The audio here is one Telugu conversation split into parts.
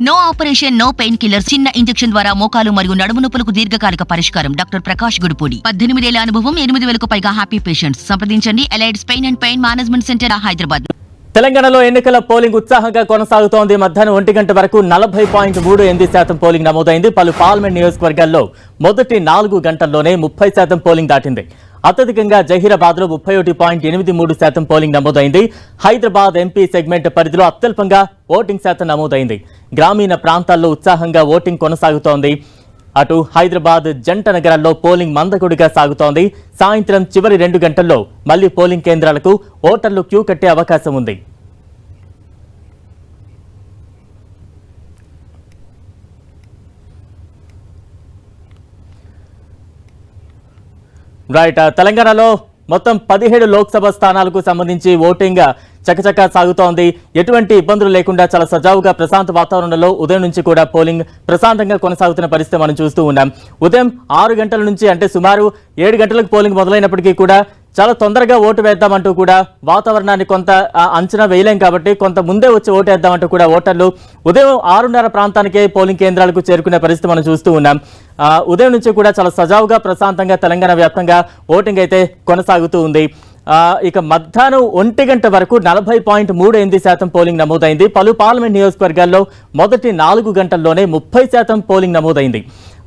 No operation, no painkiller, చిన్న ఇంజెక్షన్ ద్వారా మోకాలు మరియు నడుము నొప్పులకు దీర్ఘకాలిక పరిష్కారం. డాక్టర్ ప్రకాష్ గుడిపూడి. 18 ఏళ్ల అనుభవం, 8,000కు పైగా హ్యాపీ పేషెంట్స్. సంప్రదించండి Allieds pain and pain management centre, Hyderabad. తెలంగాణలో ఎన్నికల పోలింగ్ ఉత్సాహంగా కొనసాగుతోంది. మధ్యాహ్నం 1 గంట వరకు 40.38% పోలింగ్ నమోదైంది. పలు పార్లమెంట్ నియోజకవర్గాల్లో మొదటి 4 గంటల్లోనే 30% పోలింగ్ దాటింది. అత్యధికంగా జహీరాబాద్ లో 31.83% పోలింగ్ నమోదైంది. హైదరాబాద్ ఎంపీ సెగ్మెంట్ పరిధిలో అత్యల్పంగా ఓటింగ్ శాతం నమోదైంది. గ్రామీణ ప్రాంతాల్లో ఉత్సాహంగా ఓటింగ్ కొనసాగుతోంది. అటు హైదరాబాద్ జంట నగరాల్లో పోలింగ్ మందకొడిగా సాగుతోంది. సాయంత్రం చివరి 2 గంటల్లో మళ్లీ పోలింగ్ కేంద్రాలకు ఓటర్లు క్యూ కట్టే అవకాశం ఉంది. రైట్, తెలంగాణలో మొత్తం 17 లోక్సభ స్థానాలకు సంబంధించి ఓటింగ్ చకచకా సాగుతోంది. ఎటువంటి ఇబ్బందులు లేకుండా చాలా సజావుగా ప్రశాంత వాతావరణంలో ఉదయం నుంచి కూడా పోలింగ్ ప్రశాంతంగా కొనసాగుతున్న పరిస్థితి మనం చూస్తూ ఉన్నాం. ఉదయం 6 గంటల నుంచి అంటే సుమారు 7 గంటలకు పోలింగ్ మొదలైనప్పటికీ కూడా చాలా తొందరగా ఓటు వేద్దామంటూ కూడా వాతావరణాన్ని కొంత అంచనా వేయలేం కాబట్టి కొంత ముందే వచ్చి ఓటు వేద్దామంటూ కూడా ఓటర్లు ఉదయం 6:30 ప్రాంతానికే పోలింగ్ కేంద్రాలకు చేరుకునే పరిస్థితి మనం చూస్తూ ఉన్నాం. ఉదయం నుంచి కూడా చాలా సజావుగా ప్రశాంతంగా తెలంగాణ వ్యాప్తంగా ఓటింగ్ అయితే కొనసాగుతూ ఉంది. ఇక మధ్యాహ్నం 1 గంట వరకు 40.38% పోలింగ్ నమోదైంది. పలు పార్లమెంట్ నియోజకవర్గాల్లో మొదటి 4 గంటల్లోనే 30% పోలింగ్ నమోదైంది.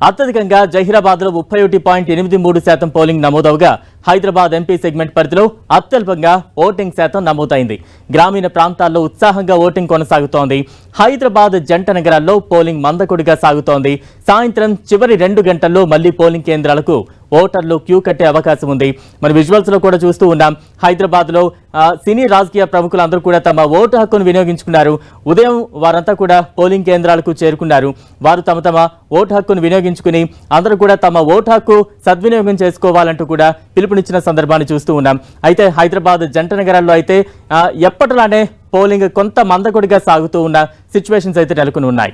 అత్యధికంగా జహీరాబాద్ లో 31.83% పోలింగ్ నమోదవగా హైదరాబాద్ ఎంపీ సెగ్మెంట్ పరిధిలో అత్యల్పంగా ఓటింగ్ శాతం నమోదైంది. గ్రామీణ ప్రాంతాల్లో ఉత్సాహంగా ఓటింగ్ కొనసాగుతోంది. హైదరాబాద్ జంట నగరాల్లో పోలింగ్ మందకొడిగా సాగుతోంది. సాయంత్రం చివరి 2 గంటల్లో మళ్లీ పోలింగ్ కేంద్రాలకు ఓటర్లు క్యూ కట్టే అవకాశం ఉంది. మన విజువల్స్ లో కూడా చూస్తూ ఉన్నాం. హైదరాబాద్ లో సినీ రాజకీయ ప్రముఖులందరూ కూడా తమ ఓటు హక్కును వినియోగించుకున్నారు. ఉదయం వారంతా కూడా పోలింగ్ కేంద్రాలకు చేరుకున్నారు. వారు తమ ఓటు హక్కును వినియోగించుకుని అందరూ కూడా తమ ఓటు హక్కు సద్వినియోగం చేసుకోవాలంటూ కూడా పిలుపునిచ్చిన సందర్భాన్ని చూస్తూ ఉన్నాం. అయితే హైదరాబాద్ జంట నగరాల్లో అయితే ఎప్పటిలానే పోలింగ్ కొంత మందకొడిగా సాగుతూ ఉన్న సిచ్యువేషన్స్ అయితే నెలకొని ఉన్నాయి.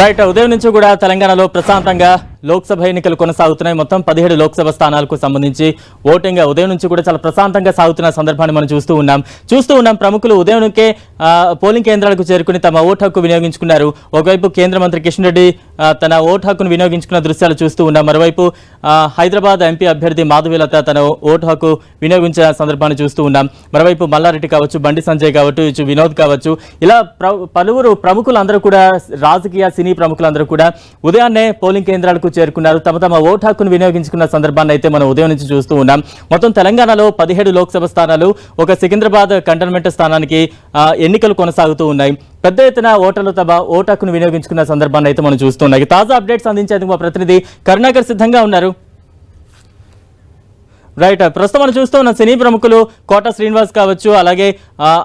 రైట్, ఉదయం నుంచి కూడా తెలంగాణలో ప్రశాంతంగా లోక్సభ ఎన్నికలు కొనసాగుతున్నాయి. మొత్తం 17 లోక్సభ స్థానాలకు సంబంధించి ఓటింగ్ ఉదయం నుంచి కూడా చాలా ప్రశాంతంగా సాగుతున్న సందర్భాన్ని మనం చూస్తూ ఉన్నాం. ప్రముఖులు ఉదయంకే పోలింగ్ కేంద్రాలకు చేరుకుని తమ ఓటు హక్కు వినియోగించుకున్నారు. ఒకవైపు కేంద్ర మంత్రి కిషన్ రెడ్డి తన ఓటు హక్కును వినియోగించుకున్న దృశ్యాలు చూస్తూ ఉన్నాం. మరోవైపు హైదరాబాద్ ఎంపీ అభ్యర్థి మాధవీలత తన ఓటు హక్కు వినియోగించిన సందర్భాన్ని చూస్తూ ఉన్నాం. మరోవైపు మల్లారెడ్డి కావచ్చు, బండి సంజయ్ కావచ్చు, ఇటు వినోద్ కావచ్చు, ఇలా పలువురు ప్రముఖులందరూ కూడా రాజకీయ సినీ ప్రముఖులందరూ కూడా ఉదయాన్నే పోలింగ్ కేంద్రాలకు చేరుకున్నారు. తమ ఓటు హక్కును వినియోగించుకున్న సందర్భాన్ని అయితే మనం ఉదయం నుంచి చూస్తూ ఉన్నాం. మొత్తం తెలంగాణలో 17 లోక్సభ స్థానాలు, ఒక సికింద్రాబాద్ కంటోన్మెంట్ స్థానానికి ఎన్నికలు కొనసాగుతూ ఉన్నాయి. పెద్ద ఎత్తున ఓటర్లు తమ ఓటు హక్కును వినియోగించుకున్న సందర్భాన్ని అయితే మనం చూస్తున్నాం. తాజా అప్డేట్స్ అందించేందుకు మా ప్రతినిధి కరుణాకర్ సిద్ధంగా ఉన్నారు. రైట్, ప్రస్తుతం మనం చూస్తూ ఉన్న సినీ ప్రముఖులు కోట శ్రీనివాస్ కావచ్చు, అలాగే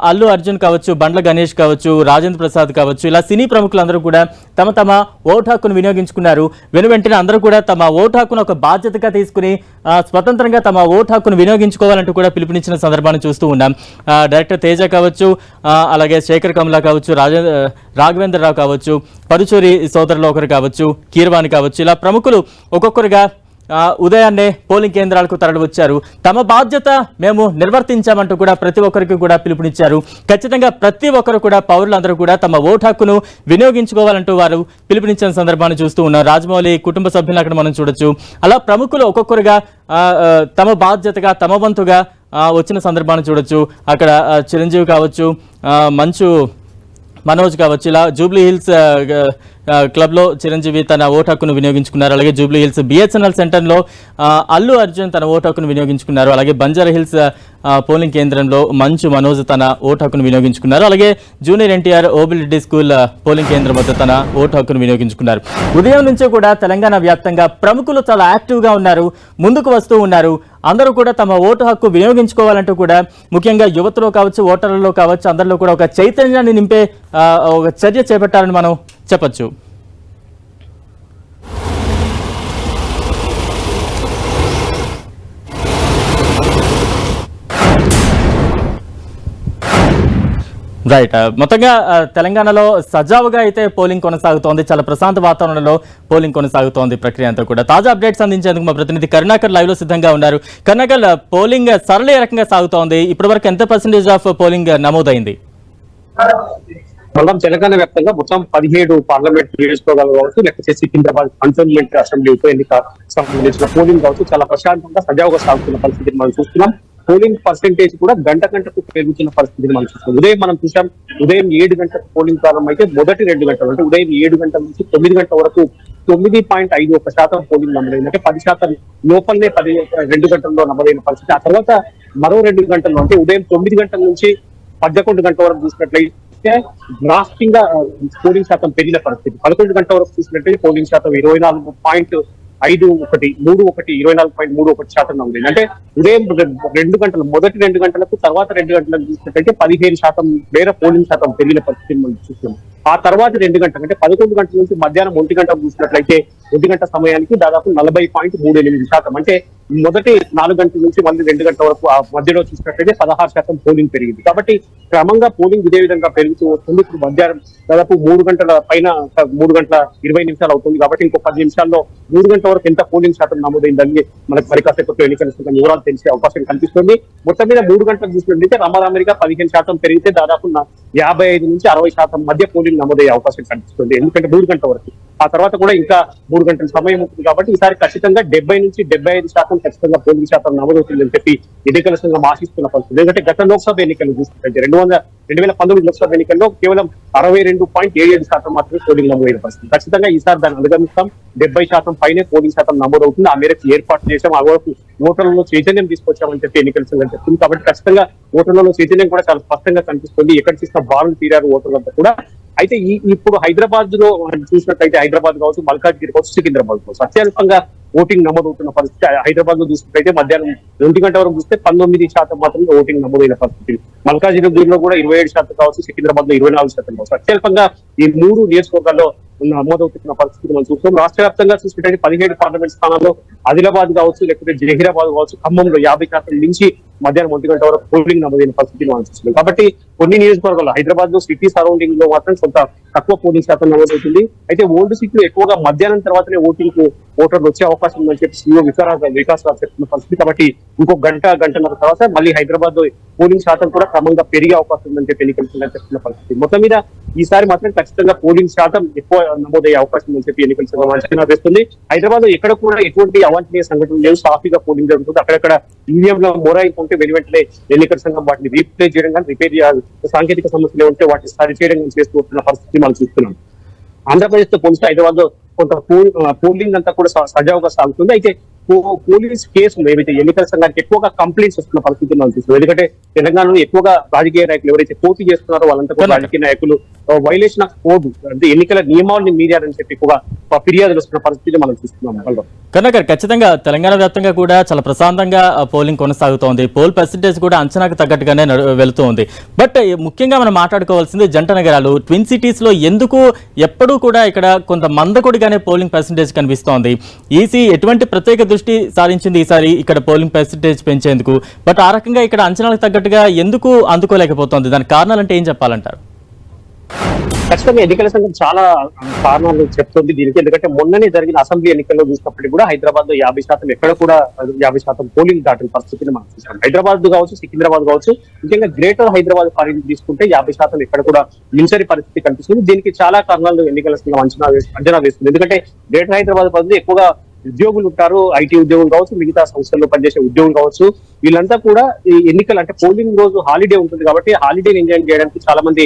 అల్లు అర్జున్ కావచ్చు, బండ్ల గణేష్ కావచ్చు, రాజేంద్ర ప్రసాద్ కావచ్చు, ఇలా సినీ ప్రముఖులందరూ కూడా తమ ఓటు హక్కును వినియోగించుకున్నారు. వెంటనే అందరూ కూడా తమ ఓటు హక్కును ఒక బాధ్యతగా తీసుకుని స్వతంత్రంగా తమ ఓటు హక్కును వినియోగించుకోవాలంటూ కూడా పిలుపునిచ్చిన సందర్భాన్ని చూస్తూ ఉన్నాం. డైరెక్టర్ తేజ కావచ్చు, అలాగే శేఖర్ కమలా కావచ్చు, రాఘవేంద్రరావు కావచ్చు, పరుచూరి సోదరులు ఒకరు కావచ్చు, కీర్వాణి కావచ్చు, ఇలా ప్రముఖులు ఒక్కొక్కరుగా ఉదయాన్నే పోలింగ్ కేంద్రాలకు తరలి వచ్చారు. తమ బాధ్యత మేము నిర్వర్తించామంటూ కూడా ప్రతి ఒక్కరికి కూడా పిలుపునిచ్చారు. ఖచ్చితంగా ప్రతి ఒక్కరు కూడా పౌరులందరూ కూడా తమ ఓటు హక్కును వినియోగించుకోవాలంటూ వారు పిలుపునిచ్చిన సందర్భాన్ని చూస్తూ ఉన్నారు. రాజమౌళి కుటుంబ సభ్యులను అక్కడ మనం చూడొచ్చు. అలా ప్రముఖులు ఒక్కొక్కరుగా తమ బాధ్యతగా తమ వంతుగా వచ్చిన సందర్భాన్ని చూడొచ్చు. అక్కడ చిరంజీవి కావచ్చు, మంచు మనోజ్ కావచ్చు, ఇలా జూబ్లీ హిల్స్ క్లబ్లో చిరంజీవి తన ఓటు హక్కును వినియోగించుకున్నారు. అలాగే జూబ్లీ హిల్స్ బిఎస్ఎన్ఎల్ సెంటర్లో అల్లు అర్జున్ తన ఓటు హక్కును వినియోగించుకున్నారు. అలాగే బంజారా హిల్స్ పోలింగ్ కేంద్రంలో మంచు మనోజ్ తన ఓటు హక్కును వినియోగించుకున్నారు. అలాగే జూనియర్ ఎన్టీఆర్ ఓబిలిటీ స్కూల్ పోలింగ్ కేంద్రం వద్ద తన ఓటు హక్కును వినియోగించుకున్నారు. ఉదయం నుంచే కూడా తెలంగాణ వ్యాప్తంగా ప్రముఖులు చాలా యాక్టివ్గా ఉన్నారు, ముందుకు వస్తూ ఉన్నారు. అందరూ కూడా తమ ఓటు హక్కు వినియోగించుకోవాలంటూ కూడా ముఖ్యంగా యువతలో కావచ్చు, ఓటర్లలో కావచ్చు, అందరిలో కూడా ఒక చైతన్యాన్ని నింపే ఒక చర్య చేపట్టారని మనం చెప్పొచ్చు. రైట్, మొత్తంగా తెలంగాణలో సజావుగా అయితే పోలింగ్ కొనసాగుతోంది. చాలా ప్రశాంత వాతావరణంలో పోలింగ్ కొనసాగుతోంది ప్రక్రియ అంతా కూడా. తాజా అప్డేట్స్ అందించేందుకు మా ప్రతినిధి కరుణాకర్ లైవ్ లో సిద్ధంగా ఉన్నారు. కరుణాకర్, పోలింగ్ సరళ ఏ రకంగా సాగుతోంది? ఇప్పటి వరకు ఎంత పర్సెంటేజ్ ఆఫ్ పోలింగ్ నమోదైంది? మొత్తం తెలంగాణ వ్యాప్తంగా మొత్తం 17 పార్లమెంట్ నియోజకవర్గాలు కావచ్చు, లేకపోతే సికింద్రాబాద్ కంటోన్మెంట్ అసెంబ్లీ ఉప ఎన్నిక సంబంధించిన పోలింగ్ కావచ్చు చాలా ప్రశాంతంగా సజావుగా సాగుతున్న పరిస్థితిని మనం చూస్తున్నాం. పోలింగ్ పర్సెంటేజ్ కూడా గంటకు పెరుగుతున్న పరిస్థితిని మనం చూస్తాం. ఉదయం మనం చూసాం, ఉదయం 7 గంటలకు పోలింగ్ ప్రారంభం అయితే మొదటి 2 గంటలు అంటే ఉదయం 7 గంటల నుంచి 9 గంటల వరకు 9.51% పోలింగ్ నమోదైంది. అంటే 10% లోపలనే 2 గంటల్లో నమోదైన పరిస్థితి. ఆ తర్వాత మరో 2 గంటలు అంటే ఉదయం 9 గంటల నుంచి 11 గంటల వరకు చూసినట్లయితే డ్రాఫ్టింగ్ గా పోలింగ్ శాతం పెరిగిన పరిస్థితి. 11 గంటల వరకు చూసినట్లయితే పోలింగ్ శాతం 24.31% నమోదైంది. అంటే ఉదయం 2 గంటలు మొదటి 2 గంటలకు తర్వాత 2 గంటలకు చూసినట్లయితే 15% మేర పోలింగ్ శాతం పెరిగిన పరిస్థితిని మనం చూస్తున్నాం. ఆ తర్వాత 2 గంటలు అంటే 11 గంటల నుంచి మధ్యాహ్నం 1 గంటకు చూసినట్లయితే 1 గంట సమయానికి దాదాపు 40.38%. అంటే మొదటి 4 గంటల నుంచి మళ్ళీ 2 గంటల వరకు ఆ మధ్యలో చూసినట్లయితే 16% పోలింగ్ పెరిగింది. కాబట్టి క్రమంగా పోలింగ్ ఇదే విధంగా పెరుగుతూ వస్తుంది. ఇప్పుడు మధ్యాహ్నం దాదాపు 3 గంటల పైన 3 గంటల 20 నిమిషాలు అవుతుంది. కాబట్టి ఇంకో 10 నిమిషాల్లో 3 గంటల వరకు ఎంత పోలింగ్ శాతం నమోదైందని మనకు పరికాసేపట్లో ఎన్నికల సంఘం వివరాలు తెలిసే అవకాశం కనిపిస్తుంది. మొత్తం మీద 3 గంటలకు చూసినట్లయితే రమారామరిగా 15% పెరిగితే దాదాపు 55 నుంచి 60% మధ్య పోలింగ్ నమోదయ్యే అవకాశం కనిపిస్తుంది. ఎందుకంటే 3 గంటల వరకు ఆ తర్వాత కూడా ఇంకా 3 గంటల సమయం ఉంటుంది. కాబట్టి ఈసారి ఖచ్చితంగా 70 నుంచి 75% ఖచ్చితంగా పోలింగ్ శాతం నమోదవుతుందని చెప్పి ఎన్నికల సంఘం ఆశిస్తున్న పరిస్థితి. ఎందుకంటే గత లోక్సభ ఎన్నికలు చూసినట్లయితే 2019 లోక్సభ ఎన్నికల్లో కేవలం 62.77% మాత్రమే పోలింగ్ నమోదైన పరిస్థితి. ఖచ్చితంగా ఈసారి దాన్ని అధిగమిస్తాం. 70% పైనే పోలింగ్ శాతం నమోదవుతుంది. ఆ మేరకు ఏర్పాటు చేశాం. ఆ వరకు ఓటర్లలో చైతన్యం తీసుకొచ్చామని చెప్పి ఎన్నికల సంఘం చెప్తుంది. కాబట్టి ఖచ్చితంగా ఓటర్లలో చైతన్యం కూడా చాలా స్పష్టంగా కనిపిస్తుంది. ఎక్కడ చూసిన బారులు తీరారు ఓటర్లంతా కూడా. అయితే ఇప్పుడు హైదరాబాద్ లో చూసినట్లయితే హైదరాబాద్ కావచ్చు, మల్కాజ్గిరి కావచ్చు, సికింద్రాబాద్ కావచ్చు అత్యల్పంగా ఓటింగ్ నమోదవుతున్న పరిస్థితి. హైదరాబాద్ లో చూసినట్లయితే మధ్యాహ్నం 2 గంటల వరకు చూస్తే 19% మాత్రమే ఓటింగ్ నమోదైన పరిస్థితి. మల్కాజ్గిరిలో కూడా 27% కావచ్చు, సికింద్రాబాద్ లో 24% కావచ్చు. అత్యల్పంగా ఈ 3 నియోజకవర్గాల్లో నమోదవుతున్న పరిస్థితి మనం చూస్తాం. రాష్ట్ర వ్యాప్తంగా చూసినట్లయితే 17 పార్లమెంట్ స్థానాల్లో ఆదిలాబాద్ కావచ్చు, లేకపోతే జహీరాబాద్ కావచ్చు, ఖమ్మంలో 50% నుంచి మధ్యాహ్నం 1 గంట వరకు పోలింగ్ నమోదైన పరిస్థితి మనం చూస్తున్నాం. కాబట్టి కొన్ని నియోజకవర్గాల్లో హైదరాబాద్ లో సిటీ సరౌండింగ్ లో మాత్రం కొంత తక్కువ పోలింగ్ శాతం నమోదవుతుంది. అయితే ఓల్డ్ సిటీలో ఎక్కువగా మధ్యాహ్నం తర్వాతనే ఓటింగ్ కు ఓటర్లు వచ్చే అవకాశం ఉందని చెప్పి సీఓ వికాస్ రావు చెప్తున్న పరిస్థితి. కాబట్టి ఇంకో గంటన్నర తర్వాత మళ్ళీ హైదరాబాద్ లో పోలింగ్ శాతం కూడా క్రమంగా పెరిగే అవకాశం ఉందని చెప్పి ఎన్నికల సంఘం చెప్తున్న పరిస్థితి. మొత్తం మీద ఈసారి మాత్రం ఖచ్చితంగా పోలింగ్ శాతం ఎక్కువ నమోదయ్యే అవకాశం ఉందని చెప్పి ఎన్నికల సంఘం అంచనా వేస్తుంది. హైదరాబాద్ లో ఎక్కడ కూడా ఎటువంటి అవాంఛనీయ సంఘటనలు లేవు. సాఫీగా పోలింగ్ జరుగుతుంది. అక్కడక్కడ ఈవీఎంలో మొరాయింపు ఉంటే వెంటనే ఎన్నికల సంఘం వాటిని రీప్లేస్ చేయడం కానీ రిపేర్ చేయాలి, సాంకేతిక సమస్యలు ఉంటే వాటిని సరి చేయడం కానీ చేస్తూ వస్తున్న పరిస్థితి మనం చూస్తున్నాం. ఆంధ్రప్రదేశ్ తో పోలిస్తే హైదరాబాద్ లో కొంత పోలింగ్ అంతా కూడా సజావుగా సాగుతుంది. అయితే పోలీస్ కేసులు ఏవైతే ఎన్నికల సంఘానికి ఎక్కువగా కంప్లైంట్స్ వస్తున్న పరిస్థితి మనం చూస్తున్నాం. ఎందుకంటే తెలంగాణలో ఎక్కువగా రాజకీయ నాయకులు ఎవరైతే పోటీ చేస్తున్నారో వాళ్ళంతా కూడా రాజకీయ నాయకులు వైలేషన్ ఆఫ్ కోడ్ అంటే ఎన్నికల నియమాలను మీరారని చెప్పి ఎక్కువగా ఫిర్యాదులు వస్తున్న పరిస్థితి మనం చూస్తున్నాం. కనుక ఖచ్చితంగా తెలంగాణ వ్యాప్తంగా కూడా చాలా ప్రశాంతంగా పోలింగ్ కొనసాగుతోంది. పోల్ పర్సెంటేజ్ కూడా అంచనాకు తగ్గట్టుగానే వెళుతోంది. బట్ ముఖ్యంగా మనం మాట్లాడుకోవాల్సింది జంట నగరాలు, ట్విన్ సిటీస్ లో ఎందుకు ఎప్పుడూ కూడా ఇక్కడ కొంత మందకొడిగానే పోలింగ్ పర్సెంటేజ్ కనిపిస్తోంది. ఈసీ ఎటువంటి ప్రత్యేక దృష్టి సారించింది ఈసారి ఇక్కడ పోలింగ్ పర్సెంటేజ్ పెంచేందుకు? బట్ ఆ రకంగా ఇక్కడ అంచనాలకు తగ్గట్టుగా ఎందుకు అందుకోలేకపోతుంది? దానికి కారణాలు అంటే ఏం చెప్పాలంటారు? ఖచ్చితంగా ఎన్నికల సంఘం చాలా కారణాలు చెప్తుంది దీనికి. ఎందుకంటే మొన్ననే జరిగిన అసెంబ్లీ ఎన్నికల్లో చూసినప్పటికీ కూడా హైదరాబాద్ లో 50% ఎక్కడ కూడా 50% పోలింగ్ దాటిన పరిస్థితిని మనం చూసాం. హైదరాబాద్ కావచ్చు, సికింద్రాబాద్ కావచ్చు, ముఖ్యంగా గ్రేటర్ హైదరాబాద్ పరిధి తీసుకుంటే 50% ఎక్కడ కూడా మించని పరిస్థితి కనిపిస్తుంది. దీనికి చాలా కారణాలు ఎన్నికల సంఘం అంచనా వేస్తుంది. ఎందుకంటే గ్రేటర్ హైదరాబాద్ పరిధి ఎక్కువగా ఉద్యోగులు ఉంటారు. ఐటీ ఉద్యోగులు కావచ్చు, మిగతా సంస్థల్లో పనిచేసే ఉద్యోగులు కావచ్చు, వీళ్ళంతా కూడా ఈ ఎన్నికలు అంటే పోలింగ్ రోజు హాలిడే ఉంటుంది కాబట్టి హాలిడేని ఎంజాయ్ చేయడానికి చాలా మంది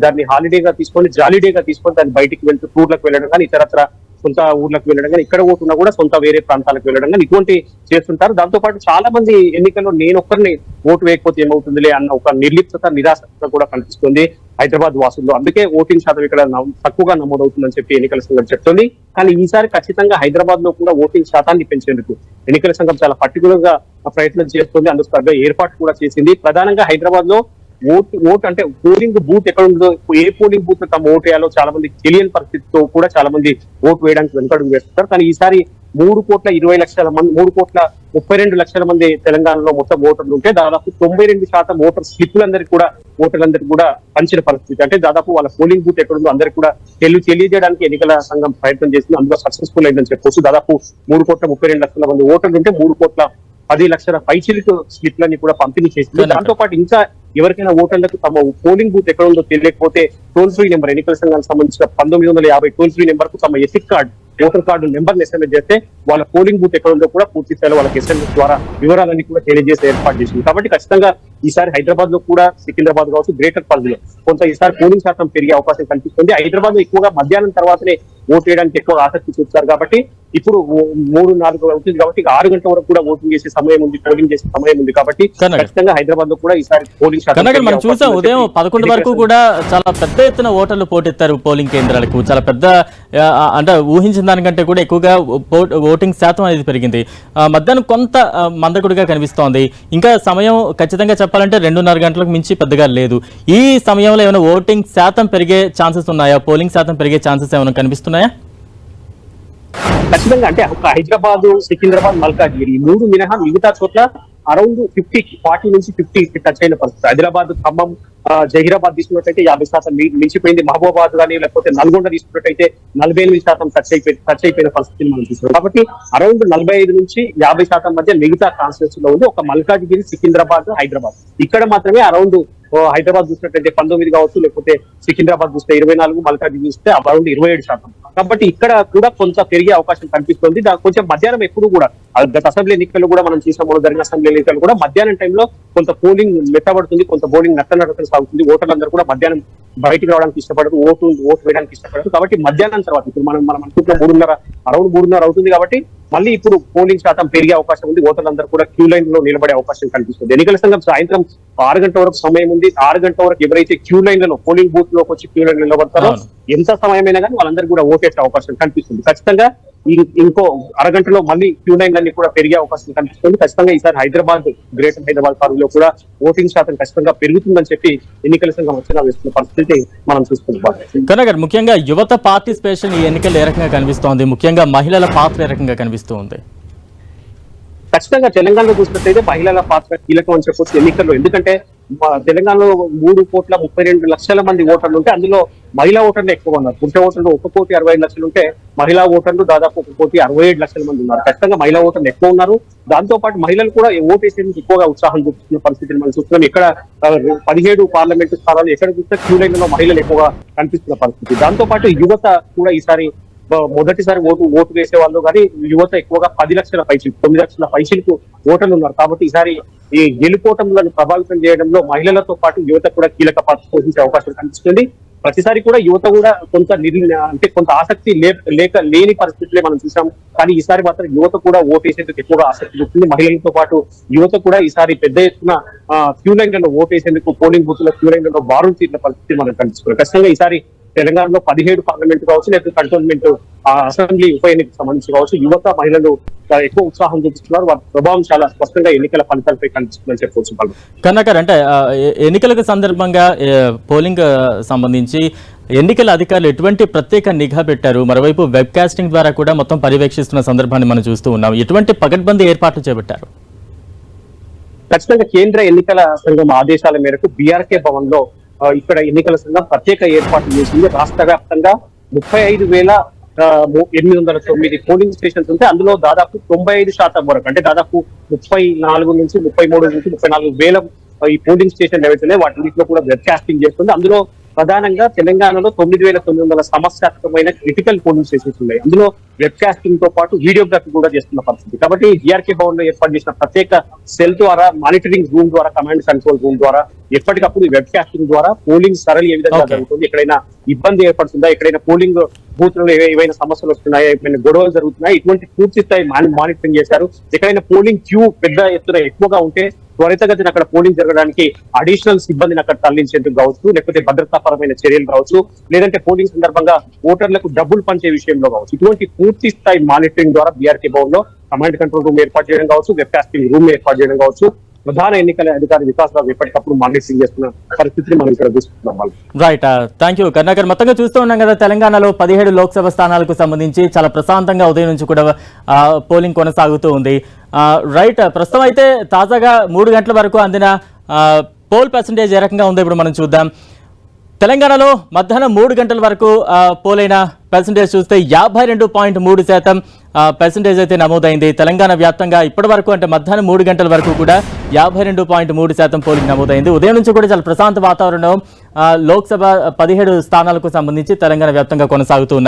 దాన్ని హాలిడేగా తీసుకొని జాలిడేగా తీసుకొని దాన్ని బయటికి వెళ్తూ టూర్లకు వెళ్ళడం కానీ ఇతరత్ర సొంత ఊర్లకు వెళ్ళడం కానీ ఇక్కడ ఓటున్నా కూడా సొంత వేరే ప్రాంతాలకు వెళ్ళడం కానీ ఇటువంటి చేస్తుంటారు. దాంతో పాటు చాలా మంది ఎన్నికల్లో నేను ఒక్కరిని ఓటు వేయకపోతే ఏమవుతుందిలే అన్న ఒక నిర్లిప్తత, నిరాశ కూడా కనిపిస్తుంది. హైదరాబాద్ వాసుల్లో. అందుకే ఓటింగ్ శాతం ఇక్కడ తక్కువగా నమోదవుతుందని చెప్పి ఎన్నికల సంఘం చెప్తుంది. కానీ ఈసారి ఖచ్చితంగా హైదరాబాద్ లో కూడా ఓటింగ్ శాతాన్ని పెంచేందుకు ఎన్నికల సంఘం చాలా పర్టికులర్ గా ప్రయత్నం చేస్తుంది. అందుకు పెద్ద ఏర్పాటు కూడా చేసింది. ప్రధానంగా హైదరాబాద్ లో ఓటు అంటే పోలింగ్ బూత్ ఎక్కడ ఉందో, ఏ పోలింగ్ బూత్ తమ ఓటు వేయాలో చాలా మంది తెలియని పరిస్థితితో కూడా చాలా మంది ఓటు వేయడానికి వెనుకడుగు వేస్తారు. కానీ ఈసారి 3,20,00,000 మంది, 3,32,00,000 మంది తెలంగాణలో మొత్తం ఓటర్లు ఉంటే దాదాపు 92% ఓటర్ స్లిప్లందరికీ కూడా ఓటర్లందరికీ కూడా పంచిన పరిస్థితి. అంటే దాదాపు వాళ్ళ పోలింగ్ బూత్ ఎక్కడుందో అందరికీ కూడా తెలియజేయడానికి ఎన్నికల సంఘం ప్రయత్నం చేసింది. అందులో సక్సెస్ఫుల్ అయిందని చెప్పొచ్చు. దాదాపు 3,32,00,000 మంది ఓటర్లు ఉంటే 3,10,00,000 పైచిలకు స్లిప్లని కూడా పంపిణీ చేసింది. దాంతో పాటు ఇంకా ఎవరికైనా ఓటర్లకు తమ పోలింగ్ బూత్ ఎక్కడ ఉందో తెలియకపోతే టోల్ ఫ్రీ నెంబర్, ఎన్నికల సంఘానికి సంబంధించిన 1950 టోల్ ఫ్రీ నెంబర్ కు తమ ESIC card, voter card number SMS చేస్తే వాళ్ళ పోలింగ్ బూత్ ఎక్కడ ఉందో కూడా పూర్తి స్థాయిలో వాళ్ళకి ఎస్ఎంఎస్ ద్వారా వివరాలన్నీ కూడా తెలియజేసే ఏర్పాటు చేసింది. కాబట్టి ఖచ్చితంగా ఈసారి హైదరాబాద్ లో కూడా, సికింద్రాబాద్ కావచ్చు, గ్రేటర్ పరిధిలో కొంత ఈసారి పోలింగ్ శాతం పెరిగే అవకాశం కనిపిస్తుంది. హైదరాబాద్ లో ఎక్కువగా మధ్యాహ్నం తర్వాతనే ఓటు వేయడానికి ఎక్కువ ఆసక్తి చూపుతారు. కాబట్టి ఇప్పుడు 3-4 అవుతుంది కాబట్టి 6 గంటల వరకు కూడా ఓటింగ్ చేసే సమయం ఉంది, పోలింగ్ చేసే సమయం ఉంది. కాబట్టి ఖచ్చితంగా హైదరాబాద్ లో కూడా ఈసారి పోలింగ్ శాతం మనం చూసాం. ఉదయం 11 వరకు కూడా చాలా పెద్ద ఎత్తున ఓటర్లు పోటెత్తారు పోలింగ్ కేంద్రాలకు. చాలా పెద్ద అంటే ఊహించిన దానికంటే కూడా ఎక్కువగా ఓటింగ్ శాతం అనేది పెరిగింది. మధ్యాహ్నం కొంత మందకుడిగా కనిపిస్తోంది. ఇంకా సమయం ఖచ్చితంగా చెప్పాలంటే 2:30 గంటలకు మించి పెద్దగా లేదు. ఈ సమయంలో ఏమైనా ఓటింగ్ శాతం పెరిగే ఛాన్సెస్ ఉన్నాయా? పోలింగ్ శాతం పెరిగే ఛాన్సెస్ ఏమైనా కనిపిస్తున్నాయా? ఖచ్చితంగా. అంటే ఒక హైదరాబాద్, సికింద్రాబాద్, మల్కాజ్గిరి ఈ 3 మినహా మిగతా చోట్ల అరౌండ్ 40 నుంచి 50 టచ్ అయిన పరిస్థితి. హైదరాబాద్, ఖమ్మం, జహీరాబాద్ తీసుకున్నట్టయితే 50% మించిపోయింది. మహబూబాబాద్ కానీ లేకపోతే నల్గొండ తీసుకున్నట్టయితే 48% టచ్ అయిపోయిన పరిస్థితిని మనం చూస్తున్నాం. కాబట్టి అరౌండ్ 45 నుంచి 50% మధ్య మిగతా కాన్స్టిట్యూన్స్ లో ఉంది. ఒక మల్కాజ్గిరి, సికింద్రాబాద్, హైదరాబాద్ ఇక్కడ మాత్రమే అరౌండ్ హైదరాబాద్ చూసినట్టయితే 19 కావచ్చు, లేకపోతే సికింద్రాబాద్ చూస్తే 24, మల్కాజ్గిరి చూస్తే అరౌండ్ 27%. కాబట్టి ఇక్కడ కూడా కొంత పెరిగే అవకాశం కనిపిస్తుంది. కొంచెం మధ్యాహ్నం ఎప్పుడు కూడా గత అసెంబ్లీ ఎన్నికలు కూడా మనం చూసాము, జరిగిన అసెంబ్లీ ఎన్నికలు కూడా మధ్యాహ్నం టైంలో కొంత పోలింగ్ మెట్టబడుతుంది, కొంత పోలింగ్ నట్టనడకలు సాగుతుంది. ఓటర్లందరూ కూడా మధ్యాహ్నం బయటికి రావడానికి ఇష్టపడరు, ఓటు వేయడానికి ఇష్టపడరు. కాబట్టి మధ్యాహ్నం తర్వాత ఇప్పుడు మనం అనుకుంటున్న 3:30 అరౌండ్ 3:30 అవుతుంది. కాబట్టి మళ్ళీ ఇప్పుడు పోలింగ్ శాతం పెరిగే అవకాశం ఉంది. ఓటర్లందరూ కూడా క్యూ లైన్ లో నిలబడే అవకాశం కనిపిస్తుంది. ఎన్నికల సంఘం సాయంత్రం 6 గంటల వరకు సమయం ఉంది. 6 గంటల వరకు ఎవరైతే క్యూ లైన్ లలో, పోలింగ్ బూత్ లోకి వచ్చి క్యూ లైన్ నిలబడతారో ఎంత సమయమైనా కానీ వాళ్ళందరూ కూడా ఓటేసే అవకాశం కనిపిస్తుంది. ఖచ్చితంగా ఇంకో అరగంటలో మళ్ళీ క్యూ లైన్ అన్ని కూడా పెరిగే అవకాశం కనిపిస్తుంది. ఖచ్చితంగా ఈసారి హైదరాబాద్, గ్రేటర్ హైదరాబాద్ పరిధిలో కూడా ఓటింగ్ శాతం ఖచ్చితంగా పెరుగుతుందని చెప్పి ఎన్నికల సంఘం అంచనా వేస్తున్న పరిస్థితి మనం చూస్తున్నాం. కనగర్, ముఖ్యంగా యువత పార్టిసిపేషన్ ఈ ఎన్నికలు ఏ రకంగా కనిపిస్తోంది? ముఖ్యంగా మహిళల పాత్ర ఏ రకంగా కనిపిస్తుంది? ఖచ్చితంగా తెలంగాణలో చూసినట్లయితే మహిళల పాత్ర కీలకం అని చెప్పొచ్చు ఎన్నికల్లో. ఎందుకంటే తెలంగాణలో 3,32,00,000 మంది ఓటర్లు ఉంటే అందులో మహిళా ఓటర్లు ఎక్కువ ఉన్నారు. పురుష ఓటర్లు 1,65,00,000 ఉంటే మహిళా ఓటర్లు దాదాపు 1,67,00,000 మంది ఉన్నారు. ఖచ్చితంగా మహిళా ఓటర్లు ఎక్కువ ఉన్నారు. దాంతో పాటు మహిళలు కూడా ఓటేసేందుకు ఎక్కువగా ఉత్సాహం చూపుతున్న పరిస్థితిని మనం చూస్తున్నాం. ఇక్కడ 17 పార్లమెంటు స్థానాలు ఎక్కడ చూస్తే క్యూ లైన్ లో మహిళలు ఎక్కువగా కనిపిస్తున్న పరిస్థితి. దాంతో పాటు యువత కూడా ఈసారి మొదటిసారి ఓటు వేసే వాళ్ళు కానీ యువత ఎక్కువగా 10 లక్షల పైచిలకు, 9 లక్షల పైచిలకు ఓటర్లు ఉన్నారు. కాబట్టి ఈసారి ఈ గెలుపోటములను ప్రభావితం చేయడంలో మహిళలతో పాటు యువత కూడా కీలక పాత్ర పోషించే అవకాశం కనిపిస్తుంది. ప్రతిసారి కూడా యువత కూడా కొంత ఆసక్తి లేని పరిస్థితులే మనం చూసాం. కానీ ఈసారి మాత్రం యువత కూడా ఓటేసేందుకు ఎక్కువగా ఆసక్తి చూపుతుంది. మహిళలతో పాటు యువత కూడా ఈసారి పెద్ద ఎత్తున క్యూ లైన్లలో ఓటేసేందుకు, పోలింగ్ బూత్ లో క్యూ లైన్లలో బారులు తీరిన పరిస్థితి మనం కనిపిస్తుంది. ఖచ్చితంగా ఈసారి తెలంగాణలో 17 పార్లమెంట్ కావచ్చు, లేకపోతే కంటోన్మెంట్ అసెంబ్లీ ఉప ఎన్నికకు సంబంధించి కావచ్చు, యువత, మహిళలు ఎక్కువ ఉత్సాహం చూపిస్తున్నారు. వారి ప్రభావం చాలా స్పష్టంగా ఎన్నికల ఫలితాలపై కనిపిస్తుందని చెప్పవచ్చు. కన్నకర్, అంటే ఎన్నికల సందర్భంగా పోలింగ్ సంబంధించి ఎన్నికల అధికారులు ఎటువంటి ప్రత్యేక నిఘా పెట్టారు? మరోవైపు వెబ్ కాస్టింగ్ ద్వారా కూడా మొత్తం పర్యవేక్షిస్తున్న సందర్భాన్ని మనం చూస్తూ ఉన్నాం. ఎటువంటి పకడ్బందీ ఏర్పాట్లు చేపట్టారు? ఖచ్చితంగా కేంద్ర ఎన్నికల సంఘం ఆదేశాల మేరకు బీఆర్కే భవన్ లో ఇక్కడ ఎన్నికల సంఘం ప్రత్యేక ఏర్పాట్లు చేసింది. రాష్ట్ర వ్యాప్తంగా 35,809 పోలింగ్ స్టేషన్స్ ఉంటే అందులో దాదాపు 95% వరకు, అంటే దాదాపు 34 నుంచి 33 నుంచి 34,000 ఈ పోలింగ్ స్టేషన్ ఏవైతే వాటిలో కూడా వెబ్ కాస్టింగ్ చేస్తుంది. అందులో ప్రధానంగా తెలంగాణలో 9,900 సమస్యాత్మకమైన క్రిటికల్ పోలింగ్ స్టేషన్స్ ఉన్నాయి. అందులో వెబ్ కాస్టింగ్ తో పాటు వీడియోగ్రఫీ కూడా చేస్తున్న పరిస్థితి. కాబట్టి జిఆర్కే భవన్ లో ఏర్పాటు చేసిన ప్రత్యేక సెల్ ద్వారా, మానిటరింగ్ రూమ్ ద్వారా, కమాండ్ కంట్రోల్ రూమ్ ద్వారా ఎప్పటికప్పుడు వెబ్ కాస్టింగ్ ద్వారా పోలింగ్ సరళి ఏ విధంగా జరుగుతుంది, ఎక్కడైనా ఇబ్బంది ఏర్పడుతుందా, ఎక్కడైనా పోలింగ్ బూత్ లో ఏవైనా సమస్యలు వస్తున్నాయా, ఏమైనా గొడవలు జరుగుతున్నాయి, ఇటువంటి పూర్తి స్థాయి మానిటరింగ్ చేశారు. ఎక్కడైనా పోలింగ్ క్యూ పెద్ద ఎత్తున ఎక్కువగా ఉంటే త్వరితగతిన అక్కడ పోలింగ్ జరగడానికి అడిషనల్ సిబ్బందిని అక్కడ తరలించేందుకు కావచ్చు, లేకపోతే భద్రతాపరమైన చర్యలు కావచ్చు, లేదంటే పోలింగ్ సందర్భంగా ఓటర్లకు డబ్బులు పంచే విషయంలో కావచ్చు, ఇటువంటి పూర్తి స్థాయి మానిటరింగ్ ద్వారా బీఆర్కే భవన్ లో కమాండ్ కంట్రోల్ రూమ్ ఏర్పాటు చేయడం కావచ్చు, వెబ్ కాస్టింగ్ రూమ్ ఏర్పాటు చేయడం కావచ్చు, ప్రధాన ఎన్నికల అధికారి వికాస్ రావు ఎప్పటికప్పుడు మానిటరింగ్ చేస్తున్న పరిస్థితిని మనం ఇక్కడ చూస్తున్నాం వాళ్ళు. Right, thank you Karunakar. మొత్తంగా చూస్తూ ఉన్నాం కదా, తెలంగాణలో 17 లోక్సభ స్థానాలకు సంబంధించి చాలా ప్రశాంతంగా ఉదయం నుంచి కూడా పోలింగ్ కొనసాగుతూ ఉంది. రైట్, ప్రస్తుతం అయితే తాజాగా 3 గంటల వరకు అందిన పోల్ పర్సంటేజ్ ఏ రకంగా ఉందో ఇప్పుడు మనం చూద్దాం. తెలంగాణలో మధ్యాహ్నం 3 గంటల వరకు పోలైన పర్సంటేజ్ చూస్తే 52.3% పర్సంటేజ్ అయితే నమోదైంది. తెలంగాణ వ్యాప్తంగా ఇప్పటి వరకు అంటే మధ్యాహ్నం 3 గంటల వరకు కూడా 52.3% పోలింగ్ నమోదైంది. ఉదయం నుంచి కూడా చాలా ప్రశాంత వాతావరణం లోక్సభ 17 స్థానాలకు సంబంధించి తెలంగాణ వ్యాప్తంగా కొనసాగుతూ